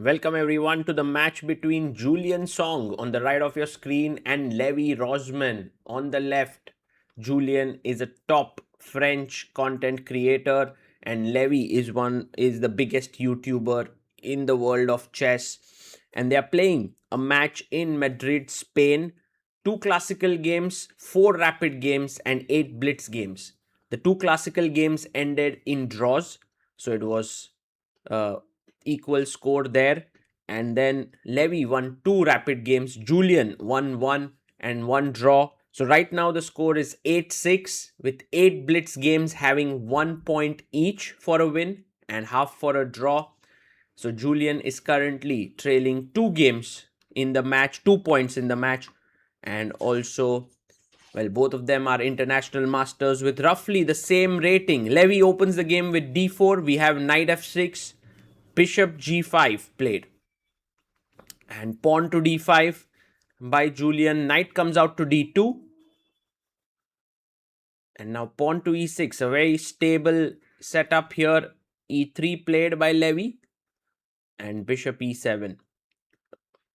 Welcome everyone to the match between Julien Song on the right of your screen and Levy Rozman on the left. Julien is a top French content creator and Levy is the biggest YouTuber in the world of chess, and they are playing a match in Madrid, Spain. Two classical games, four rapid games and eight blitz games. The two classical games ended in draws, so it was uh, equal score there. And then Levy won two rapid games. Julien won one and one draw. So right now the score is 8-6 with 8 blitz games having 1 point each for a win and half for a draw. So Julien is currently trailing 2 games in the match, 2 points in the match. And also, well, both of them are international masters with roughly the same rating. Levy opens the game with d4. We have knight f6, bishop g5 played, and pawn to d5 by Julien. Knight comes out to d2, and now pawn to e6. A very stable setup here. e3 played by Levy, and bishop e7.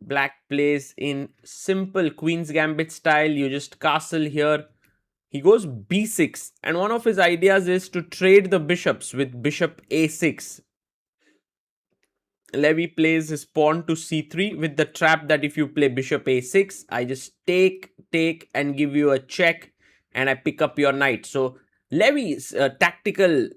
Black plays in simple Queen's Gambit style. You just castle here. He goes b6, and one of his ideas is to trade the bishops with bishop a6. Levy plays his pawn to c3 with the trap that if you play bishop a6, I just take, and give you a check, and I pick up your knight. So Levy's tactical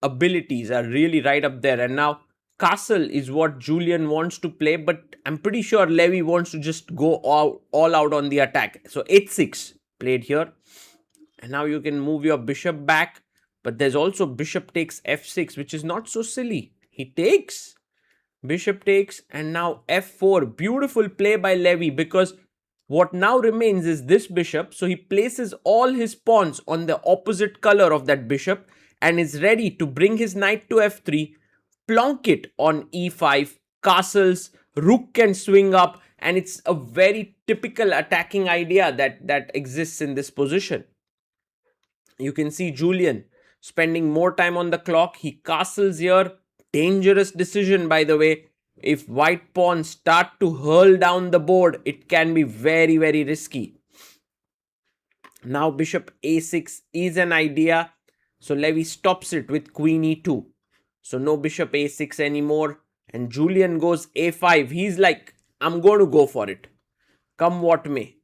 abilities are really right up there. And now castle is what Julien wants to play, but I'm pretty sure Levy wants to just go all out on the attack. So h6 played here. And now you can move your bishop back, but there's also bishop takes f6, which is not so silly. He takes, bishop takes, and now f4. Beautiful play by Levy, because what now remains is this bishop. So he places all his pawns on the opposite color of that bishop and is ready to bring his knight to f3, plonk it on e5, castles, rook can swing up, and it's a very typical attacking idea that exists in this position. You can see Julien spending more time on the clock. He castles here. Dangerous decision, by the way. If white pawns start to hurl down the board, it can be very, very risky. Now bishop a6 is an idea. So Levy stops it with queen e2. So no bishop a6 anymore. And Julien goes a5. He's like, I'm going to go for it, come what may.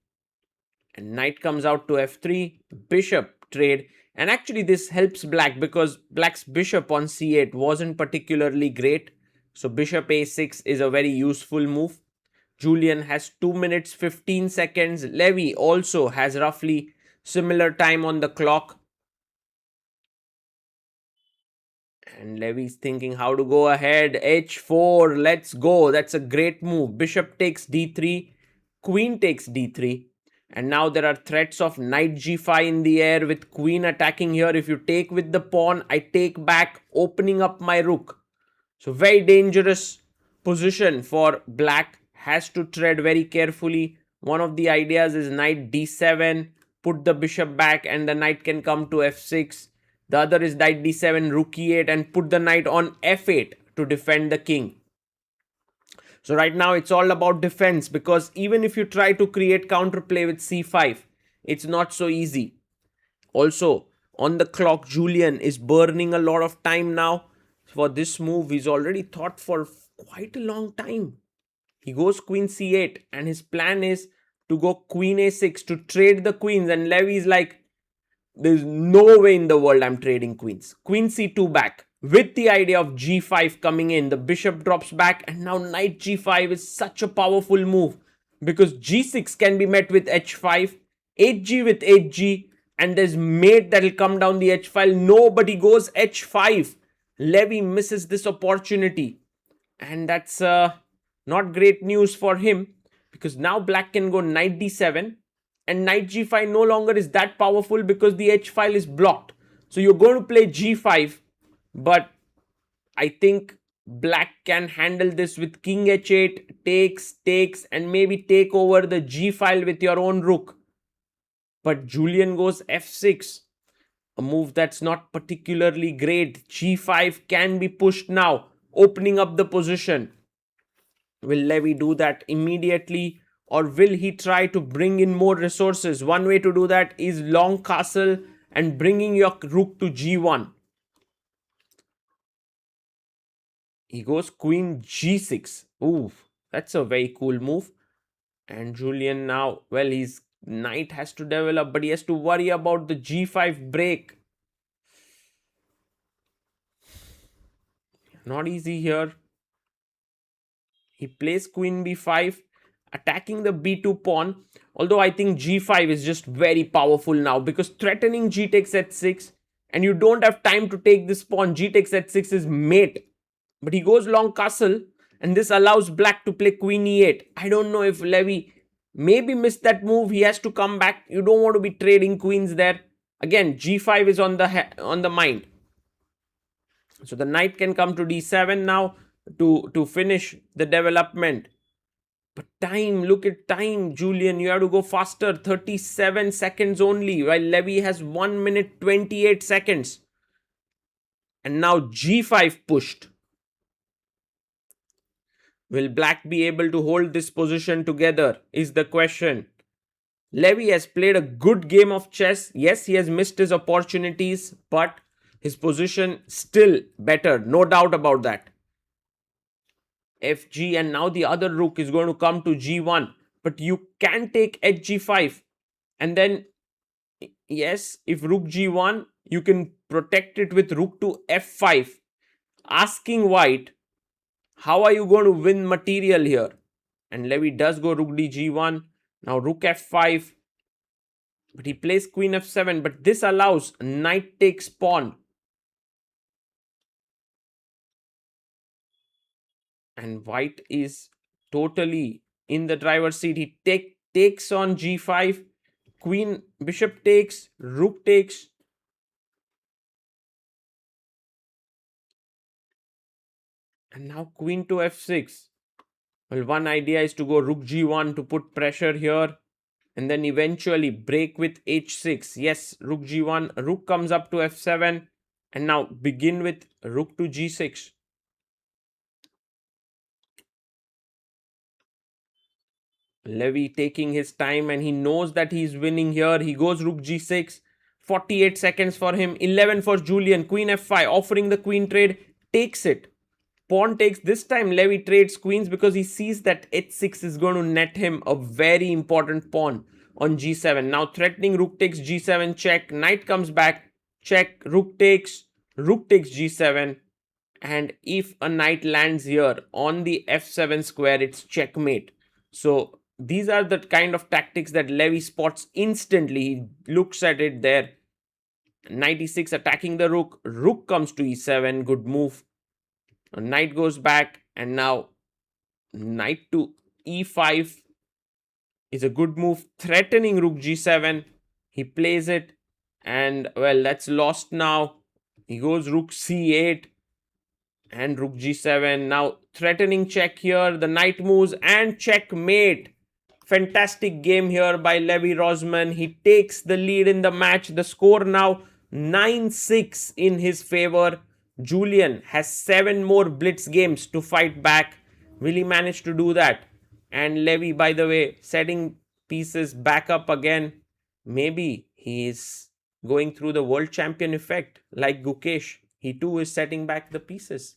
And knight comes out to f3. Bishop trade. And actually this helps black, because black's bishop on c8 wasn't particularly great. So bishop a6 is a very useful move. Julien has 2 minutes 15 seconds. Levy also has roughly similar time on the clock. And Levy's thinking how to go ahead. h4, let's go. That's a great move. Bishop takes d3. Queen takes d3. And now there are threats of knight g5 in the air with queen attacking here. If you take with the pawn, I take back, opening up my rook. So very dangerous position for black. Has to tread very carefully. One of the ideas is knight d7, put the bishop back and the knight can come to f6. The other is knight d7, rook e8, and put the knight on f8 to defend the king. So right now it's all about defense, because even if you try to create counterplay with c5, it's not so easy. Also, on the clock, Julien is burning a lot of time now. For this move, he's already thought for quite a long time. He goes queen c8, and his plan is to go queen a6 to trade the queens. And Levy's like, there's no way in the world I'm trading queens. Queen c2 back with the idea of g5 coming in. The bishop drops back, and now knight g5 is such a powerful move, because g6 can be met with h5, hg with hg, and there's mate that will come down the h file. Nobody goes h5. Levy misses this opportunity, and that's not great news for him, because now black can go knight d7, and knight g5 no longer is that powerful because the h file is blocked. So you're going to play g5, but I think black can handle this with king h8, takes, and maybe take over the g file with your own rook. But Julien goes f6, a move that's not particularly great. g5 can be pushed now, opening up the position. Will Levy do that immediately, or will he try to bring in more resources? One way to do that is long castle and bringing your rook to g1. He goes queen g6. Ooh, that's a very cool move. And Julien now, well, his knight has to develop, but he has to worry about the g5 break. Not easy here. He plays queen b5, attacking the b2 pawn. Although I think g5 is just very powerful now, because threatening g takes h6, and you don't have time to take this pawn. G takes h6 is mate. But he goes long castle, and this allows black to play queen e8. I don't know if Levy maybe missed that move. He has to come back. You don't want to be trading queens there. Again, g5 is on the mind. So the knight can come to d7 now to finish the development. But time, look at time, Julien. You have to go faster. 37 seconds only, while Levy has 1 minute 28 seconds. And now g5 pushed. Will black be able to hold this position together is the question. Levy has played a good game of chess. Yes, he has missed his opportunities, but his position still better. No doubt about that. Fg, and now the other rook is going to come to g1. But you can take hg5. And then, yes, if rook g1, you can protect it with rook to f5. Asking white, how are you going to win material here? And Levy does go rook d g1. Now rook f5. But he plays queen f7. But this allows knight takes pawn. And white is totally in the driver's seat. He takes on g5. Queen, bishop takes, rook takes. And now queen to f6. Well, one idea is to go rook g1 to put pressure here. And then eventually break with h6. Yes, rook g1, rook comes up to f7. And now begin with rook to g6. Levy taking his time, and he knows that he's winning here. He goes rook g6. 48 seconds for him. 11 for Julien. Queen f5, offering the queen trade. Takes it. Pawn takes. This time Levy trades queens because he sees that h6 is going to net him a very important pawn on g7. Now threatening rook takes g7 check. Knight comes back. Check. Rook takes g7. And if a knight lands here on the f7 square, it's checkmate. So these are the kind of tactics that Levy spots instantly. He looks at it there. Knight e6 attacking the rook. Rook comes to e7. Good move. Knight goes back, and now knight to e5 is a good move. Threatening rook g7. He plays it, and well, that's lost now. He goes rook c8 and rook g7. Now threatening check here. The knight moves and checkmate. Fantastic game here by Levy Rozman. He takes the lead in the match. The score now 9-6 in his favor. Julien has 7 more Blitz games to fight back. Will he manage to do that? And Levy, by the way, setting pieces back up again. Maybe he is going through the world champion effect like Gukesh. He too is setting back the pieces.